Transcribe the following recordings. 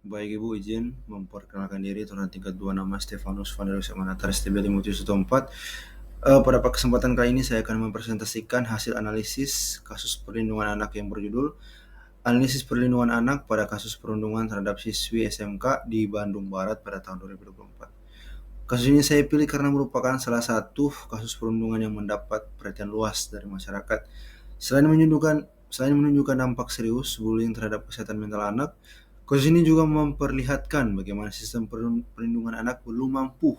Baik Ibu, izin memperkenalkan diri. Turun tingkat 2, nama Stefanus Vanderus Manata STB 5714. Pada kesempatan kali ini saya akan mempresentasikan hasil analisis kasus perlindungan anak yang berjudul Analisis Perlindungan Anak pada kasus perundungan terhadap siswi SMK di Bandung Barat pada tahun 2024. Kasus ini saya pilih karena merupakan salah satu kasus perundungan yang mendapat perhatian luas dari masyarakat. Selain menunjukkan dampak serius bullying terhadap kesehatan mental anak, kasus ini juga memperlihatkan bagaimana sistem perlindungan anak belum mampu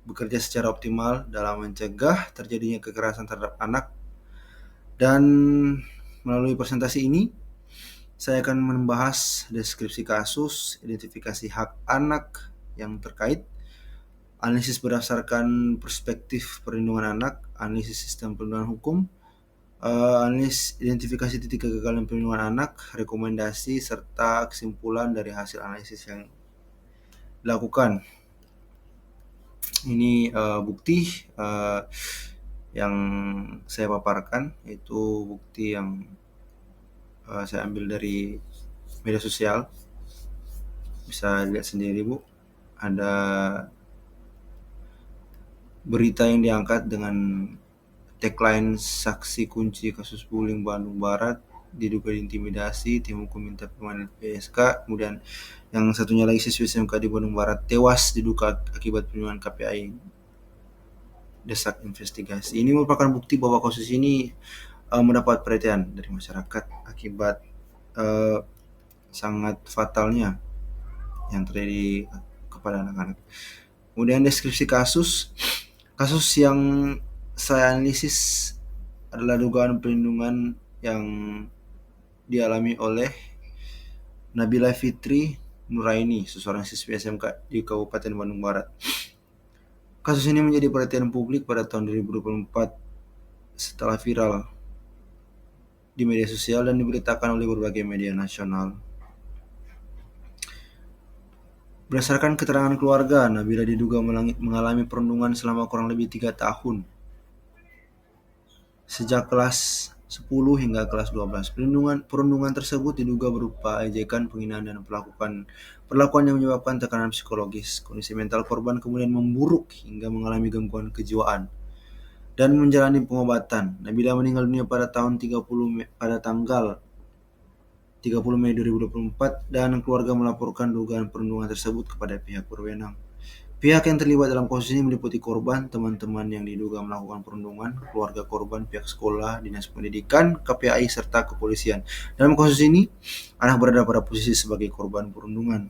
bekerja secara optimal dalam mencegah terjadinya kekerasan terhadap anak. Dan melalui presentasi ini, saya akan membahas deskripsi kasus, identifikasi hak anak yang terkait, analisis berdasarkan perspektif perlindungan anak, analisis sistem perlindungan hukum, analisis identifikasi titik kegagalan perlindungan anak, rekomendasi, serta kesimpulan dari hasil analisis yang dilakukan. Ini bukti yang saya paparkan, yaitu bukti yang saya ambil dari media sosial. Bisa lihat sendiri Bu, ada berita yang diangkat dengan tagline saksi kunci kasus bullying Bandung Barat diduga intimidasi, tim hukum minta permanen PSK. Kemudian yang satunya lagi siswi SMK di Bandung Barat tewas diduga akibat perlindungan KPI, desak investigasi. Ini merupakan bukti bahwa kasus ini mendapat perhatian dari masyarakat akibat sangat fatalnya yang terjadi kepada anak-anak. Kemudian deskripsi kasus yang saya analisis adalah dugaan perlindungan yang dialami oleh Nabila Fitri Nuraini, seorang siswi SMK di Kabupaten Bandung Barat. Kasus ini menjadi perhatian publik pada tahun 2024 setelah viral di media sosial dan diberitakan oleh berbagai media nasional. Berdasarkan keterangan keluarga, Nabila diduga mengalami perundungan selama kurang lebih 3 tahun. Sejak kelas 10 hingga kelas 12. Perundungan tersebut diduga berupa ejekan, penghinaan, dan perlakuan yang menyebabkan tekanan psikologis. Kondisi mental korban kemudian memburuk hingga mengalami gangguan kejiwaan dan menjalani pengobatan. Nabila meninggal dunia pada tanggal 30 Mei 2024 dan keluarga melaporkan dugaan perundungan tersebut kepada pihak berwenang. Pihak yang terlibat dalam kasus ini meliputi korban, teman-teman yang diduga melakukan perundungan, keluarga korban, pihak sekolah, dinas pendidikan, KPAI, serta kepolisian. Dalam kasus ini, anak berada pada posisi sebagai korban perundungan.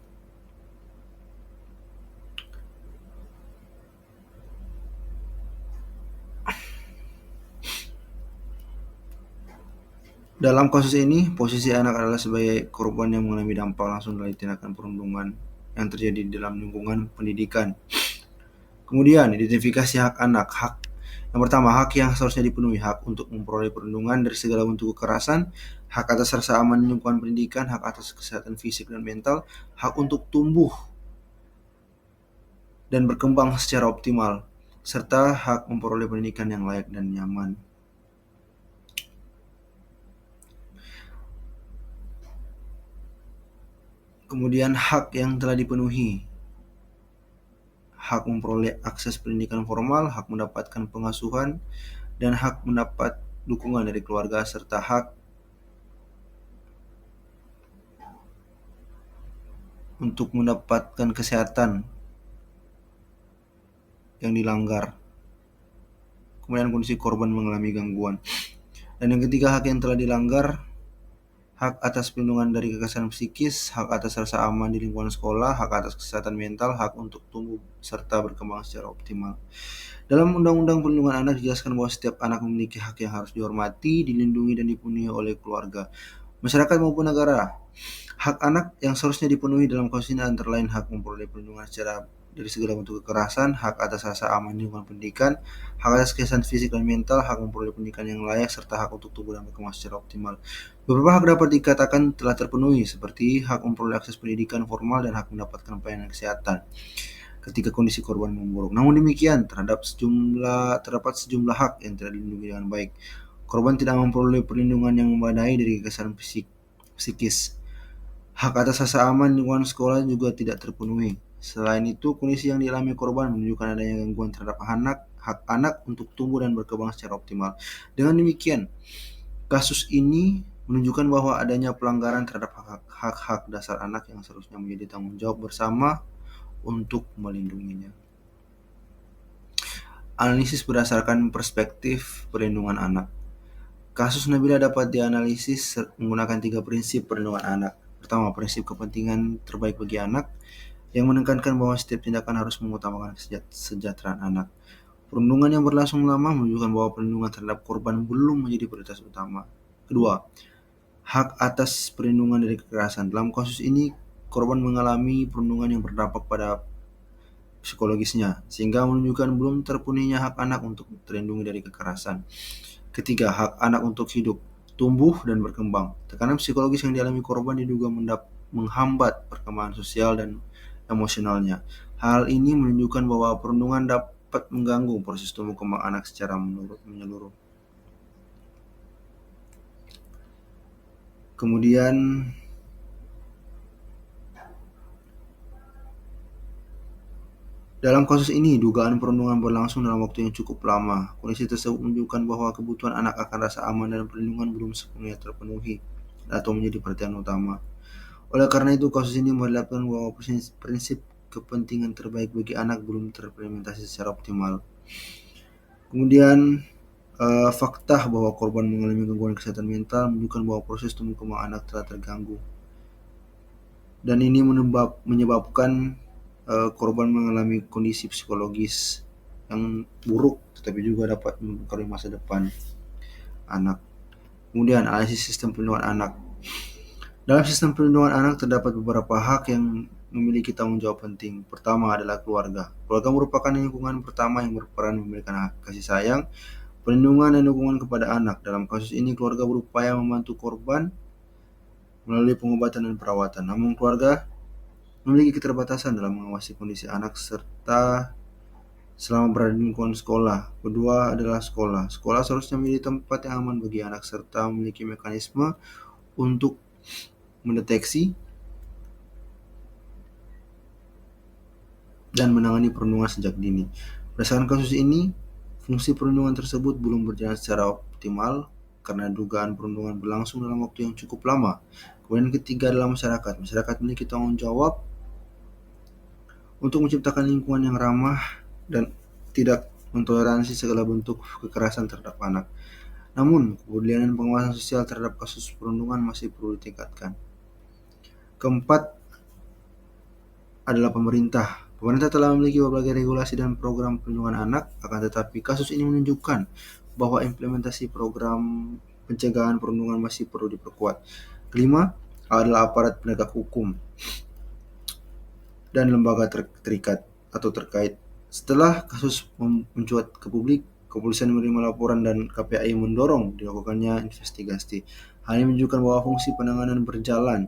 Dalam kasus ini, posisi anak adalah sebagai korban yang mengalami dampak langsung dari tindakan perundungan yang terjadi dalam lingkungan pendidikan. Kemudian, identifikasi hak anak. Yang pertama, hak yang seharusnya dipenuhi, hak untuk memperoleh perlindungan dari segala bentuk kekerasan, hak atas rasa aman di lingkungan pendidikan, hak atas kesehatan fisik dan mental, hak untuk tumbuh dan berkembang secara optimal, serta hak memperoleh pendidikan yang layak dan nyaman. Kemudian hak yang telah dipenuhi, hak memperoleh akses pendidikan formal, hak mendapatkan pengasuhan, dan hak mendapat dukungan dari keluarga, serta hak untuk mendapatkan kesehatan yang dilanggar. Kemudian kondisi korban mengalami gangguan. Dan yang ketiga, hak yang telah dilanggar, hak atas perlindungan dari kekerasan psikis, hak atas rasa aman di lingkungan sekolah, hak atas kesehatan mental, hak untuk tumbuh serta berkembang secara optimal. Dalam Undang-Undang Perlindungan Anak dijelaskan bahwa setiap anak memiliki hak yang harus dihormati, dilindungi, dan dipenuhi oleh keluarga, masyarakat maupun negara. Hak anak yang seharusnya dipenuhi dalam kasus ini antara lain hak memperoleh perlindungan secara dari segala bentuk kekerasan, hak atas rasa aman di lingkungan pendidikan, hak atas kesehatan fisik dan mental, hak memperoleh pendidikan yang layak, serta hak untuk tumbuh dan berkembang secara optimal. Beberapa hak dapat dikatakan telah terpenuhi, seperti hak memperoleh akses pendidikan formal dan hak mendapatkan pelayanan kesehatan ketika kondisi korban memburuk. Namun demikian, terdapat sejumlah hak yang tidak dilindungi dengan baik. Korban tidak memperoleh perlindungan yang memadai dari kekerasan psikis. Hak atas rasa aman lingkungan sekolah juga tidak terpenuhi. Selain itu, kondisi yang dialami korban menunjukkan adanya gangguan terhadap hak anak untuk tumbuh dan berkembang secara optimal. Dengan demikian, kasus ini menunjukkan bahwa adanya pelanggaran terhadap hak-hak dasar anak yang seharusnya menjadi tanggung jawab bersama untuk melindunginya. Analisis berdasarkan perspektif perlindungan anak. Kasus Nabila dapat dianalisis menggunakan 3 prinsip perlindungan anak. Pertama, prinsip kepentingan terbaik bagi anak yang menekankan bahwa setiap tindakan harus mengutamakan kesejahteraan anak. Perundungan yang berlangsung lama menunjukkan bahwa perlindungan terhadap korban belum menjadi prioritas utama. Kedua, hak atas perlindungan dari kekerasan. Dalam kasus ini, korban mengalami perundungan yang berdampak pada psikologisnya, sehingga menunjukkan belum terpenuhinya hak anak untuk terlindungi dari kekerasan. Ketiga, hak anak untuk hidup, tumbuh, dan berkembang. Tekanan psikologis yang dialami korban diduga menghambat perkembangan sosial dan emosionalnya. Hal ini menunjukkan bahwa perundungan dapat mengganggu proses tumbuh kembang anak secara menyeluruh. Kemudian, dalam kasus ini, dugaan perundungan berlangsung dalam waktu yang cukup lama. Kondisi tersebut menunjukkan bahwa kebutuhan anak akan rasa aman dan perlindungan belum sepenuhnya terpenuhi atau menjadi perhatian utama. Oleh karena itu, kasus ini memperlihatkan bahwa prinsip kepentingan terbaik bagi anak belum terimplementasi secara optimal. Kemudian, fakta bahwa korban mengalami gangguan kesehatan mental menunjukkan bahwa proses tumbuh kembang anak telah terganggu. Dan ini menyebabkan korban mengalami kondisi psikologis yang buruk, tetapi juga dapat mempengaruhi masa depan anak. Kemudian, analisis sistem perlindungan anak. Dalam sistem perlindungan anak terdapat beberapa hak yang memiliki tanggung jawab penting. Pertama adalah keluarga. Keluarga merupakan lingkungan pertama yang berperan memberikan kasih sayang, perlindungan, dan dukungan kepada anak. Dalam kasus ini, keluarga berupaya membantu korban melalui pengobatan dan perawatan. Namun, keluarga memiliki keterbatasan dalam mengawasi kondisi anak serta selama berada di lingkungan sekolah. Kedua adalah sekolah. Sekolah seharusnya menjadi tempat yang aman bagi anak serta memiliki mekanisme untuk mendeteksi dan menangani perundungan sejak dini. Berdasarkan kasus ini, fungsi perundungan tersebut belum berjalan secara optimal karena dugaan perundungan berlangsung dalam waktu yang cukup lama. Kemudian ketiga adalah masyarakat. Masyarakat memiliki tanggung jawab untuk menciptakan lingkungan yang ramah dan tidak mentoleransi segala bentuk kekerasan terhadap anak. Namun, kepedulian dan pengawasan sosial terhadap kasus perundungan masih perlu ditingkatkan. Keempat adalah pemerintah. Pemerintah telah memiliki berbagai regulasi dan program perlindungan anak, akan tetapi kasus ini menunjukkan bahwa implementasi program pencegahan perundungan masih perlu diperkuat. Kelima adalah aparat penegak hukum dan lembaga terkait. Setelah kasus mencuat ke publik, kepolisian menerima laporan dan KPAI mendorong dilakukannya investigasi. Hal ini menunjukkan bahwa fungsi penanganan berjalan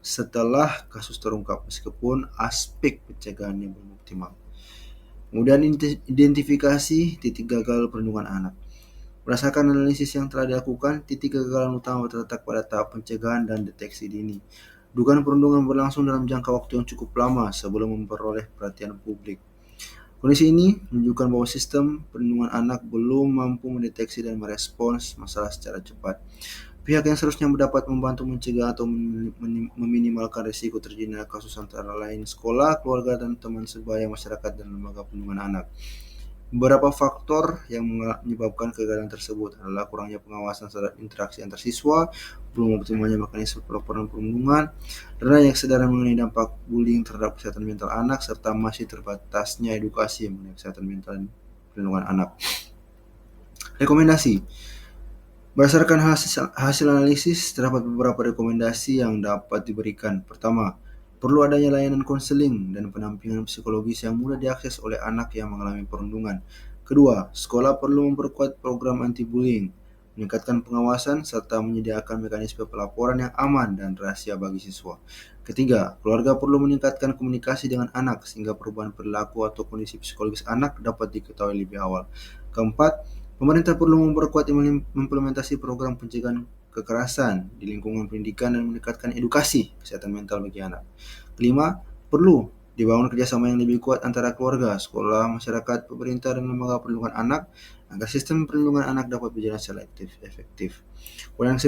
setelah kasus terungkap, meskipun aspek pencegahannya belum optimal. Kemudian identifikasi titik gagal perlindungan anak. Berdasarkan analisis yang telah dilakukan, titik kegagalan utama terletak pada tahap pencegahan dan deteksi dini. Dugaan perundungan berlangsung dalam jangka waktu yang cukup lama sebelum memperoleh perhatian publik. Kondisi ini menunjukkan bahwa sistem perlindungan anak belum mampu mendeteksi dan merespons masalah secara cepat. Pihak yang seharusnya dapat membantu mencegah atau meminimalkan risiko terjadinya kasus antara lain sekolah, keluarga, dan teman sebaya, masyarakat, dan lembaga perlindungan anak. Beberapa faktor yang menyebabkan kegagalan tersebut adalah kurangnya pengawasan terhadap interaksi antar siswa, belum optimalnya mekanisme pelaporan perundungan, rendahnya kesadaran mengenai dampak bullying terhadap kesehatan mental anak, serta masih terbatasnya edukasi mengenai kesehatan mental dan perlindungan anak. Rekomendasi. Berdasarkan hasil analisis, terdapat beberapa rekomendasi yang dapat diberikan. Pertama, perlu adanya layanan konseling dan pendampingan psikologis yang mudah diakses oleh anak yang mengalami perundungan. Kedua, sekolah perlu memperkuat program anti-bullying, meningkatkan pengawasan, serta menyediakan mekanisme pelaporan yang aman dan rahasia bagi siswa. Ketiga, keluarga perlu meningkatkan komunikasi dengan anak sehingga perubahan perilaku atau kondisi psikologis anak dapat diketahui lebih awal. Keempat, pemerintah perlu memperkuat implementasi program pencegahan kekerasan di lingkungan pendidikan dan meningkatkan edukasi kesehatan mental bagi anak. Kelima, perlu dibangun kerjasama yang lebih kuat antara keluarga, sekolah, masyarakat, pemerintah, dan lembaga perlindungan anak agar sistem perlindungan anak dapat berjalan secara efektif. Sebagai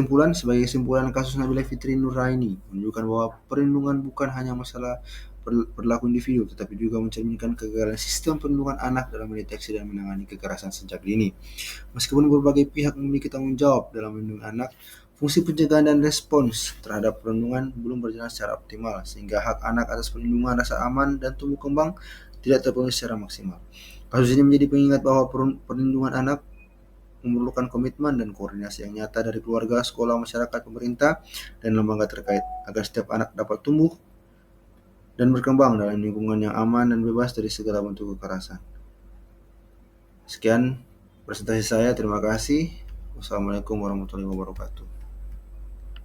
kesimpulan, kasus Nabila Fitri Nuraini menunjukkan bahwa perlindungan bukan hanya masalah perilaku individu, tetapi juga mencerminkan kegagalan sistem perlindungan anak dalam mendeteksi dan menangani kekerasan sejak dini. Meskipun berbagai pihak memiliki tanggung jawab dalam melindungi anak, fungsi pencegahan dan respons terhadap perlindungan belum berjalan secara optimal, sehingga hak anak atas perlindungan, rasa aman, dan tumbuh kembang tidak terpenuhi secara maksimal. Kasus ini menjadi pengingat bahwa perlindungan anak memerlukan komitmen dan koordinasi yang nyata dari keluarga, sekolah, masyarakat, pemerintah, dan lembaga terkait agar setiap anak dapat tumbuh dan berkembang dalam lingkungan yang aman dan bebas dari segala bentuk kekerasan. Sekian presentasi saya, terima kasih. Wassalamualaikum warahmatullahi wabarakatuh.